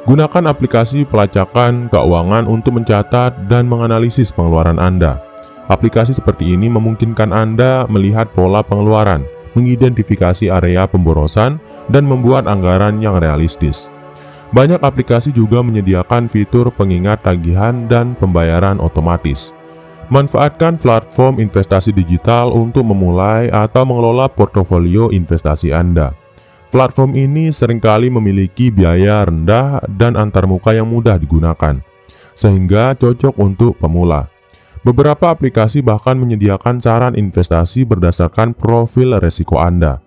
Gunakan aplikasi pelacakan keuangan untuk mencatat dan menganalisis pengeluaran Anda. Aplikasi seperti ini memungkinkan Anda melihat pola pengeluaran, mengidentifikasi area pemborosan, dan membuat anggaran yang realistis. Banyak aplikasi juga menyediakan fitur pengingat tagihan dan pembayaran otomatis. Manfaatkan platform investasi digital untuk memulai atau mengelola portofolio investasi Anda. Platform ini seringkali memiliki biaya rendah dan antarmuka yang mudah digunakan, sehingga cocok untuk pemula. Beberapa aplikasi bahkan menyediakan saran investasi berdasarkan profil resiko Anda.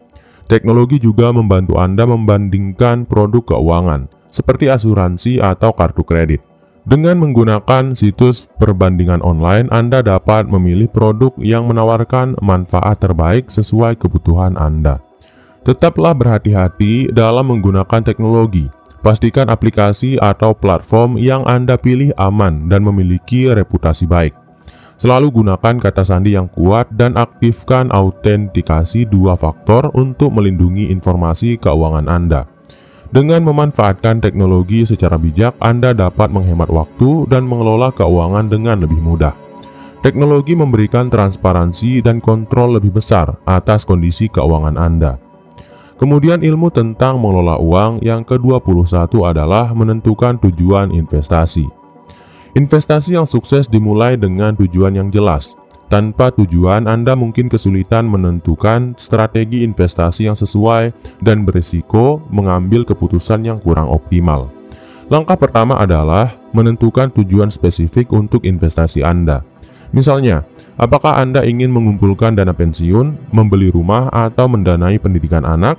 Teknologi juga membantu Anda membandingkan produk keuangan, seperti asuransi atau kartu kredit. Dengan menggunakan situs perbandingan online, Anda dapat memilih produk yang menawarkan manfaat terbaik sesuai kebutuhan Anda. Tetaplah berhati-hati dalam menggunakan teknologi. Pastikan aplikasi atau platform yang Anda pilih aman dan memiliki reputasi baik. Selalu gunakan kata sandi yang kuat dan aktifkan autentikasi 2 faktor untuk melindungi informasi keuangan Anda. Dengan memanfaatkan teknologi secara bijak, Anda dapat menghemat waktu dan mengelola keuangan dengan lebih mudah. Teknologi memberikan transparansi dan kontrol lebih besar atas kondisi keuangan Anda. Kemudian ilmu tentang mengelola uang yang ke-21 adalah menentukan tujuan investasi. Investasi yang sukses dimulai dengan tujuan yang jelas. Tanpa tujuan, Anda mungkin kesulitan menentukan strategi investasi yang sesuai dan berisiko mengambil keputusan yang kurang optimal. Langkah pertama adalah menentukan tujuan spesifik untuk investasi Anda. Misalnya, apakah Anda ingin mengumpulkan dana pensiun, membeli rumah, atau mendanai pendidikan anak?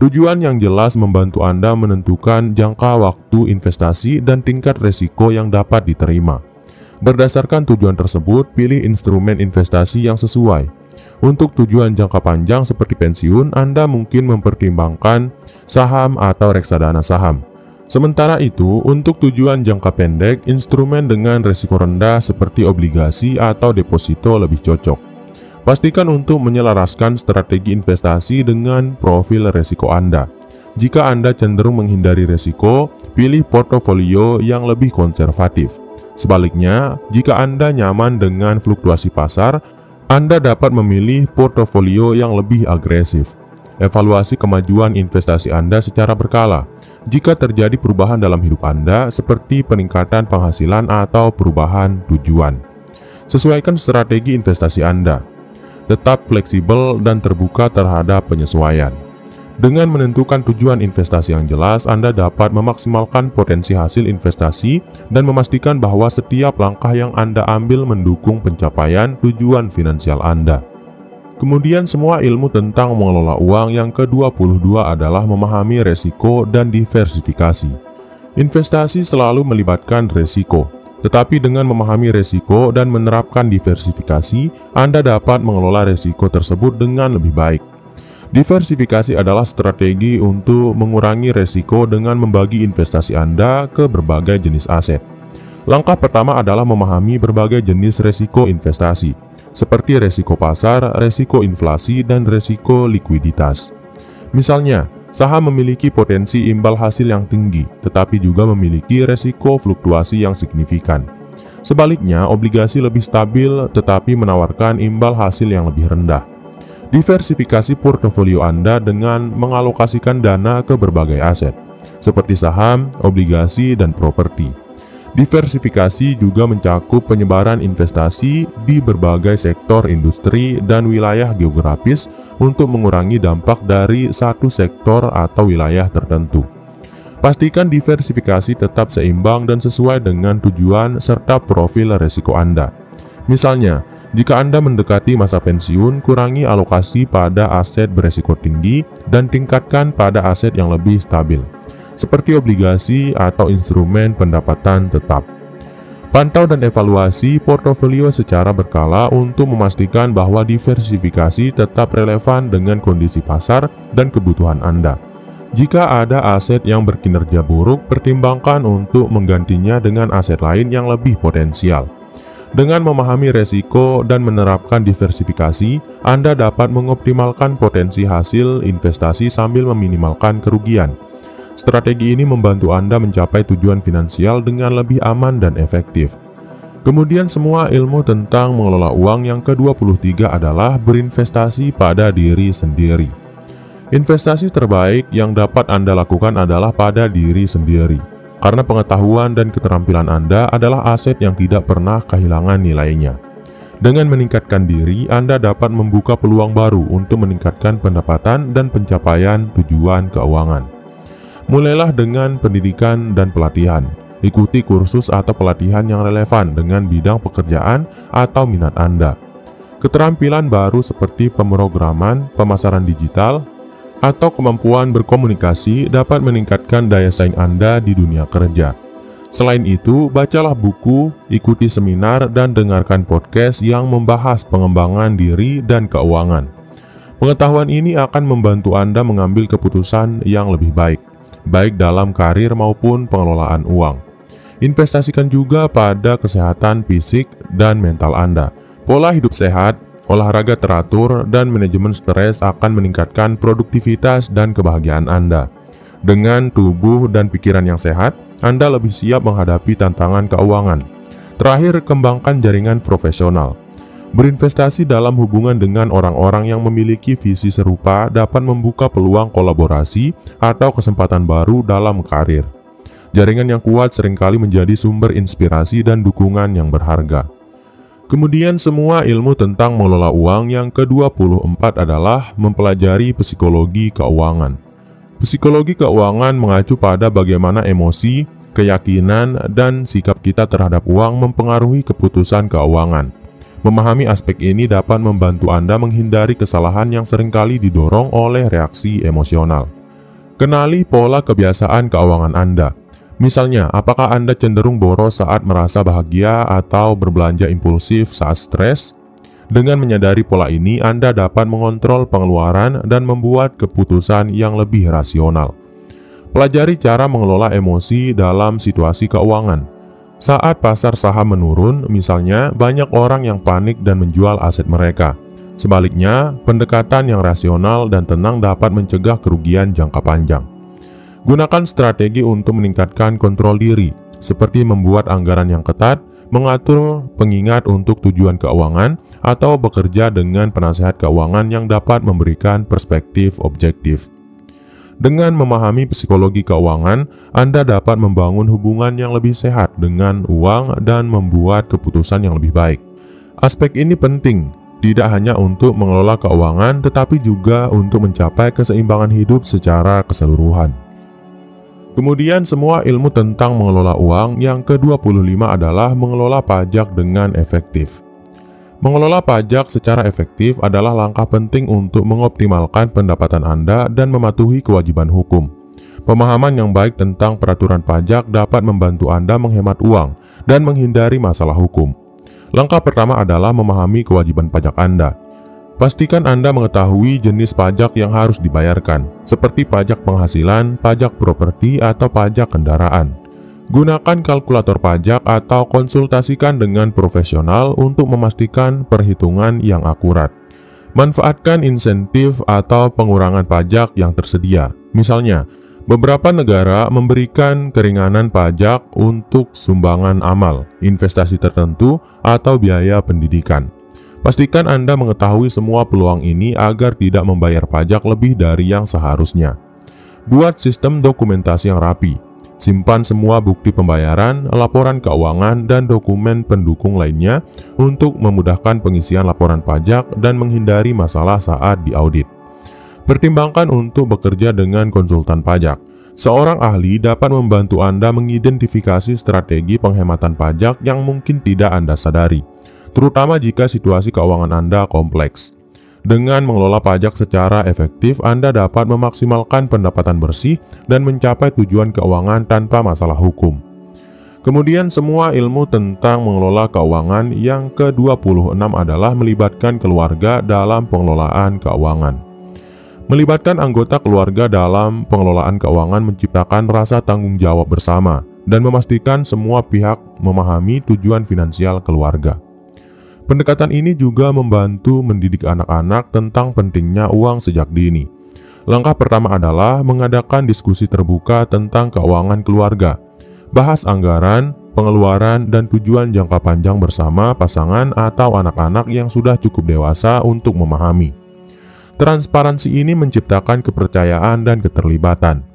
Tujuan yang jelas membantu Anda menentukan jangka waktu investasi dan tingkat resiko yang dapat diterima. Berdasarkan tujuan tersebut, pilih instrumen investasi yang sesuai. Untuk tujuan jangka panjang seperti pensiun, Anda mungkin mempertimbangkan saham atau reksadana saham. Sementara itu, untuk tujuan jangka pendek, instrumen dengan risiko rendah seperti obligasi atau deposito lebih cocok. Pastikan untuk menyelaraskan strategi investasi dengan profil risiko Anda. Jika Anda cenderung menghindari risiko, pilih portofolio yang lebih konservatif. Sebaliknya, jika Anda nyaman dengan fluktuasi pasar, Anda dapat memilih portofolio yang lebih agresif. Evaluasi kemajuan investasi Anda secara berkala. Jika terjadi perubahan dalam hidup Anda, seperti peningkatan penghasilan atau perubahan tujuan, sesuaikan strategi investasi Anda. Tetap fleksibel dan terbuka terhadap penyesuaian. Dengan menentukan tujuan investasi yang jelas, Anda dapat memaksimalkan potensi hasil investasi dan memastikan bahwa setiap langkah yang Anda ambil mendukung pencapaian tujuan finansial Anda. Kemudian semua ilmu tentang mengelola uang yang ke-22 adalah memahami resiko dan diversifikasi. Investasi selalu melibatkan resiko. Tetapi dengan memahami resiko dan menerapkan diversifikasi, Anda dapat mengelola resiko tersebut dengan lebih baik. Diversifikasi adalah strategi untuk mengurangi resiko dengan membagi investasi Anda ke berbagai jenis aset. Langkah pertama adalah memahami berbagai jenis resiko investasi, seperti resiko pasar, resiko inflasi, dan resiko likuiditas. Misalnya, saham memiliki potensi imbal hasil yang tinggi, tetapi juga memiliki resiko fluktuasi yang signifikan. Sebaliknya, obligasi lebih stabil tetapi menawarkan imbal hasil yang lebih rendah. Diversifikasi portofolio Anda dengan mengalokasikan dana ke berbagai aset, seperti saham, obligasi, dan properti. Diversifikasi juga mencakup penyebaran investasi di berbagai sektor industri dan wilayah geografis untuk mengurangi dampak dari satu sektor atau wilayah tertentu. Pastikan diversifikasi tetap seimbang dan sesuai dengan tujuan serta profil risiko Anda. Misalnya, jika Anda mendekati masa pensiun, kurangi alokasi pada aset beresiko tinggi dan tingkatkan pada aset yang lebih stabil, seperti obligasi atau instrumen pendapatan tetap. Pantau dan evaluasi portofolio secara berkala untuk memastikan bahwa diversifikasi tetap relevan dengan kondisi pasar dan kebutuhan Anda. Jika ada aset yang berkinerja buruk, pertimbangkan untuk menggantinya dengan aset lain yang lebih potensial. Dengan memahami resiko dan menerapkan diversifikasi, Anda dapat mengoptimalkan potensi hasil investasi sambil meminimalkan kerugian. Strategi ini membantu Anda mencapai tujuan finansial dengan lebih aman dan efektif. Kemudian semua ilmu tentang mengelola uang yang ke-23 adalah berinvestasi pada diri sendiri. Investasi terbaik yang dapat Anda lakukan adalah pada diri sendiri, karena pengetahuan dan keterampilan Anda adalah aset yang tidak pernah kehilangan nilainya. Dengan meningkatkan diri, Anda dapat membuka peluang baru untuk meningkatkan pendapatan dan pencapaian tujuan keuangan. Mulailah dengan pendidikan dan pelatihan. Ikuti kursus atau pelatihan yang relevan dengan bidang pekerjaan atau minat Anda. Keterampilan baru seperti pemrograman, pemasaran digital, atau kemampuan berkomunikasi dapat meningkatkan daya saing Anda di dunia kerja. Selain itu, bacalah buku, ikuti seminar, dan dengarkan podcast yang membahas pengembangan diri dan keuangan. Pengetahuan ini akan membantu Anda mengambil keputusan yang lebih baik dalam karir maupun pengelolaan uang. Investasikan juga pada kesehatan fisik dan mental Anda. Pola hidup sehat, olahraga teratur, dan manajemen stres akan meningkatkan produktivitas dan kebahagiaan Anda. Dengan tubuh dan pikiran yang sehat, Anda lebih siap menghadapi tantangan keuangan. Terakhir, kembangkan jaringan profesional. Berinvestasi dalam hubungan dengan orang-orang yang memiliki visi serupa dapat membuka peluang kolaborasi atau kesempatan baru dalam karir. Jaringan yang kuat seringkali menjadi sumber inspirasi dan dukungan yang berharga. Kemudian semua ilmu tentang mengelola uang yang ke-24 adalah mempelajari psikologi keuangan. Psikologi keuangan mengacu pada bagaimana emosi, keyakinan, dan sikap kita terhadap uang mempengaruhi keputusan keuangan. Memahami aspek ini dapat membantu Anda menghindari kesalahan yang seringkali didorong oleh reaksi emosional. Kenali pola kebiasaan keuangan Anda. Misalnya, apakah Anda cenderung boros saat merasa bahagia atau berbelanja impulsif saat stres? Dengan menyadari pola ini, Anda dapat mengontrol pengeluaran dan membuat keputusan yang lebih rasional. Pelajari cara mengelola emosi dalam situasi keuangan. Saat pasar saham menurun, misalnya, banyak orang yang panik dan menjual aset mereka. Sebaliknya, pendekatan yang rasional dan tenang dapat mencegah kerugian jangka panjang. Gunakan strategi untuk meningkatkan kontrol diri, seperti membuat anggaran yang ketat, mengatur pengingat untuk tujuan keuangan, atau bekerja dengan penasehat keuangan yang dapat memberikan perspektif objektif. Dengan memahami psikologi keuangan, Anda dapat membangun hubungan yang lebih sehat dengan uang dan membuat keputusan yang lebih baik. Aspek ini penting, tidak hanya untuk mengelola keuangan, tetapi juga untuk mencapai keseimbangan hidup secara keseluruhan. Kemudian semua ilmu tentang mengelola uang yang ke-25 adalah mengelola pajak dengan efektif. Mengelola pajak secara efektif adalah langkah penting untuk mengoptimalkan pendapatan Anda dan mematuhi kewajiban hukum. Pemahaman yang baik tentang peraturan pajak dapat membantu Anda menghemat uang dan menghindari masalah hukum. Langkah pertama adalah memahami kewajiban pajak Anda. Pastikan Anda mengetahui jenis pajak yang harus dibayarkan, seperti pajak penghasilan, pajak properti, atau pajak kendaraan. Gunakan kalkulator pajak atau konsultasikan dengan profesional untuk memastikan perhitungan yang akurat. Manfaatkan insentif atau pengurangan pajak yang tersedia. Misalnya, beberapa negara memberikan keringanan pajak untuk sumbangan amal, investasi tertentu, atau biaya pendidikan. Pastikan Anda mengetahui semua peluang ini agar tidak membayar pajak lebih dari yang seharusnya. Buat sistem dokumentasi yang rapi. Simpan semua bukti pembayaran, laporan keuangan, dan dokumen pendukung lainnya untuk memudahkan pengisian laporan pajak dan menghindari masalah saat diaudit. Pertimbangkan untuk bekerja dengan konsultan pajak. Seorang ahli dapat membantu Anda mengidentifikasi strategi penghematan pajak yang mungkin tidak Anda sadari, terutama jika situasi keuangan Anda kompleks. Dengan mengelola pajak secara efektif, Anda dapat memaksimalkan pendapatan bersih dan mencapai tujuan keuangan tanpa masalah hukum. Kemudian semua ilmu tentang mengelola keuangan yang ke-26 adalah melibatkan keluarga dalam pengelolaan keuangan. Melibatkan anggota keluarga dalam pengelolaan keuangan menciptakan rasa tanggung jawab bersama dan memastikan semua pihak memahami tujuan finansial keluarga. Pendekatan ini juga membantu mendidik anak-anak tentang pentingnya uang sejak dini. Langkah pertama adalah mengadakan diskusi terbuka tentang keuangan keluarga. Bahas anggaran, pengeluaran, dan tujuan jangka panjang bersama pasangan atau anak-anak yang sudah cukup dewasa untuk memahami. Transparansi ini menciptakan kepercayaan dan keterlibatan.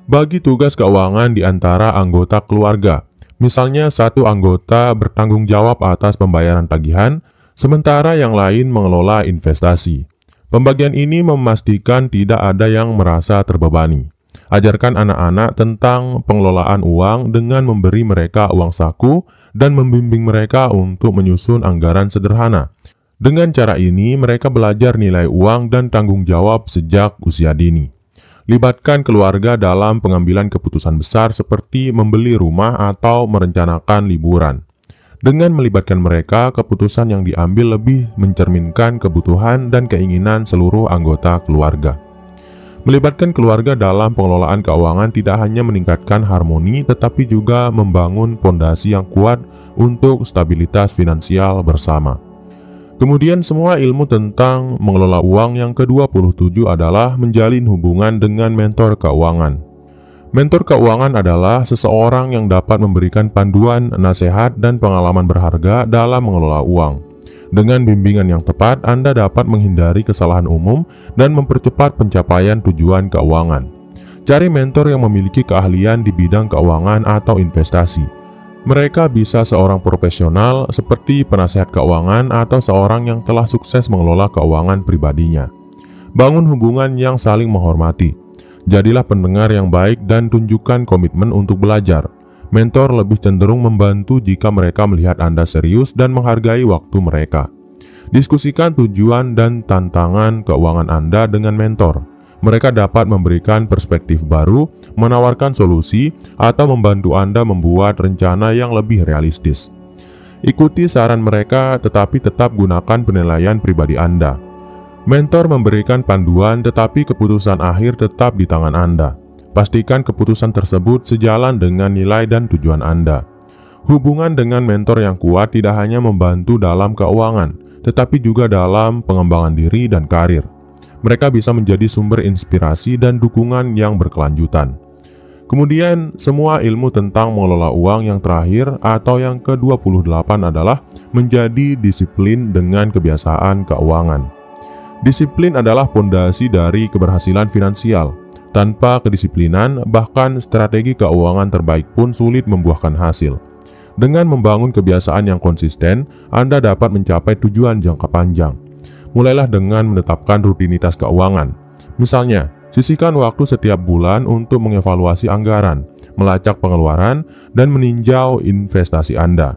Bagi tugas keuangan di antara anggota keluarga. Misalnya satu anggota bertanggung jawab atas pembayaran tagihan, sementara yang lain mengelola investasi. Pembagian ini memastikan tidak ada yang merasa terbebani. Ajarkan anak-anak tentang pengelolaan uang dengan memberi mereka uang saku dan membimbing mereka untuk menyusun anggaran sederhana. Dengan cara ini, mereka belajar nilai uang dan tanggung jawab sejak usia dini. Libatkan keluarga dalam pengambilan keputusan besar seperti membeli rumah atau merencanakan liburan. Dengan melibatkan mereka, keputusan yang diambil lebih mencerminkan kebutuhan dan keinginan seluruh anggota keluarga. Melibatkan keluarga dalam pengelolaan keuangan tidak hanya meningkatkan harmoni, tetapi juga membangun fondasi yang kuat untuk stabilitas finansial bersama. Kemudian semua ilmu tentang mengelola uang yang ke-27 adalah menjalin hubungan dengan mentor keuangan. Mentor keuangan adalah seseorang yang dapat memberikan panduan, nasihat, dan pengalaman berharga dalam mengelola uang. Dengan bimbingan yang tepat, Anda dapat menghindari kesalahan umum dan mempercepat pencapaian tujuan keuangan. Cari mentor yang memiliki keahlian di bidang keuangan atau investasi. Mereka bisa seorang profesional seperti penasehat keuangan atau seorang yang telah sukses mengelola keuangan pribadinya. Bangun hubungan yang saling menghormati. Jadilah pendengar yang baik dan tunjukkan komitmen untuk belajar. Mentor lebih cenderung membantu jika mereka melihat Anda serius dan menghargai waktu mereka. Diskusikan tujuan dan tantangan keuangan Anda dengan mentor. Mereka dapat memberikan perspektif baru, menawarkan solusi, atau membantu Anda membuat rencana yang lebih realistis. Ikuti saran mereka, tetapi tetap gunakan penilaian pribadi Anda. Mentor memberikan panduan, tetapi keputusan akhir tetap di tangan Anda. Pastikan keputusan tersebut sejalan dengan nilai dan tujuan Anda. Hubungan dengan mentor yang kuat tidak hanya membantu dalam keuangan, tetapi juga dalam pengembangan diri dan karir. Mereka bisa menjadi sumber inspirasi dan dukungan yang berkelanjutan. Kemudian, semua ilmu tentang mengelola uang yang terakhir atau yang ke-28 adalah menjadi disiplin dengan kebiasaan keuangan. Disiplin adalah fondasi dari keberhasilan finansial. Tanpa kedisiplinan, bahkan strategi keuangan terbaik pun sulit membuahkan hasil. Dengan membangun kebiasaan yang konsisten, Anda dapat mencapai tujuan jangka panjang. Mulailah dengan menetapkan rutinitas keuangan. Misalnya, sisihkan waktu setiap bulan untuk mengevaluasi anggaran, melacak pengeluaran, dan meninjau investasi Anda.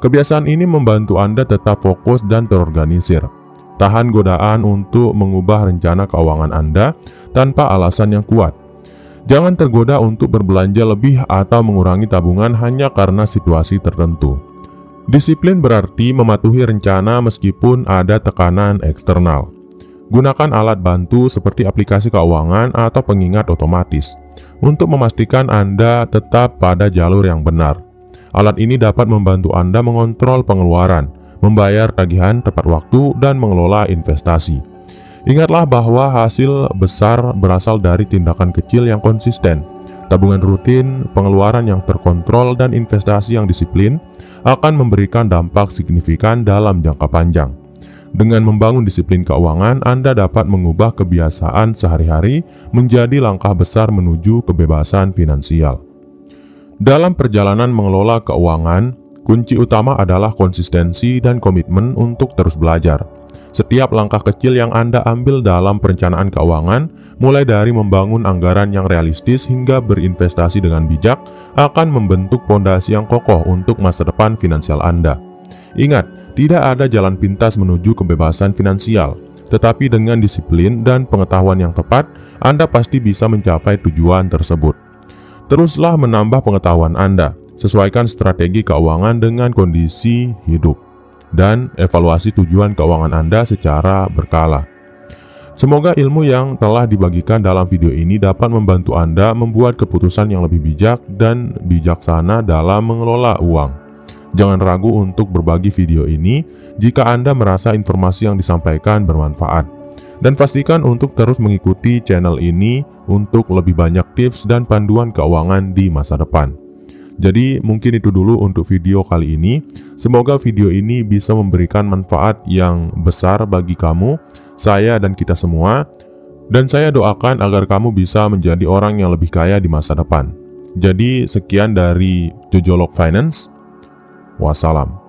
Kebiasaan ini membantu Anda tetap fokus dan terorganisir. Tahan godaan untuk mengubah rencana keuangan Anda tanpa alasan yang kuat. Jangan tergoda untuk berbelanja lebih atau mengurangi tabungan hanya karena situasi tertentu. Disiplin berarti mematuhi rencana meskipun ada tekanan eksternal. Gunakan alat bantu seperti aplikasi keuangan atau pengingat otomatis untuk memastikan Anda tetap pada jalur yang benar. Alat ini dapat membantu Anda mengontrol pengeluaran, membayar tagihan tepat waktu, dan mengelola investasi. Ingatlah bahwa hasil besar berasal dari tindakan kecil yang konsisten. Tabungan rutin, pengeluaran yang terkontrol, dan investasi yang disiplin akan memberikan dampak signifikan dalam jangka panjang. Dengan membangun disiplin keuangan, Anda dapat mengubah kebiasaan sehari-hari menjadi langkah besar menuju kebebasan finansial. Dalam perjalanan mengelola keuangan, kunci utama adalah konsistensi dan komitmen untuk terus belajar. Setiap langkah kecil yang Anda ambil dalam perencanaan keuangan, mulai dari membangun anggaran yang realistis hingga berinvestasi dengan bijak, akan membentuk fondasi yang kokoh untuk masa depan finansial Anda. Ingat, tidak ada jalan pintas menuju kebebasan finansial, tetapi dengan disiplin dan pengetahuan yang tepat, Anda pasti bisa mencapai tujuan tersebut. Teruslah menambah pengetahuan Anda. Sesuaikan strategi keuangan dengan kondisi hidup, dan evaluasi tujuan keuangan Anda secara berkala. Semoga ilmu yang telah dibagikan dalam video ini dapat membantu Anda membuat keputusan yang lebih bijak dan bijaksana dalam mengelola uang. Jangan ragu untuk berbagi video ini jika Anda merasa informasi yang disampaikan bermanfaat. Dan pastikan untuk terus mengikuti channel ini untuk lebih banyak tips dan panduan keuangan di masa depan. Jadi mungkin itu dulu untuk video kali ini. Semoga video ini bisa memberikan manfaat yang besar bagi kamu, saya dan kita semua. Dan saya doakan agar kamu bisa menjadi orang yang lebih kaya di masa depan. Jadi sekian dari Jojolog Finance. Wassalam.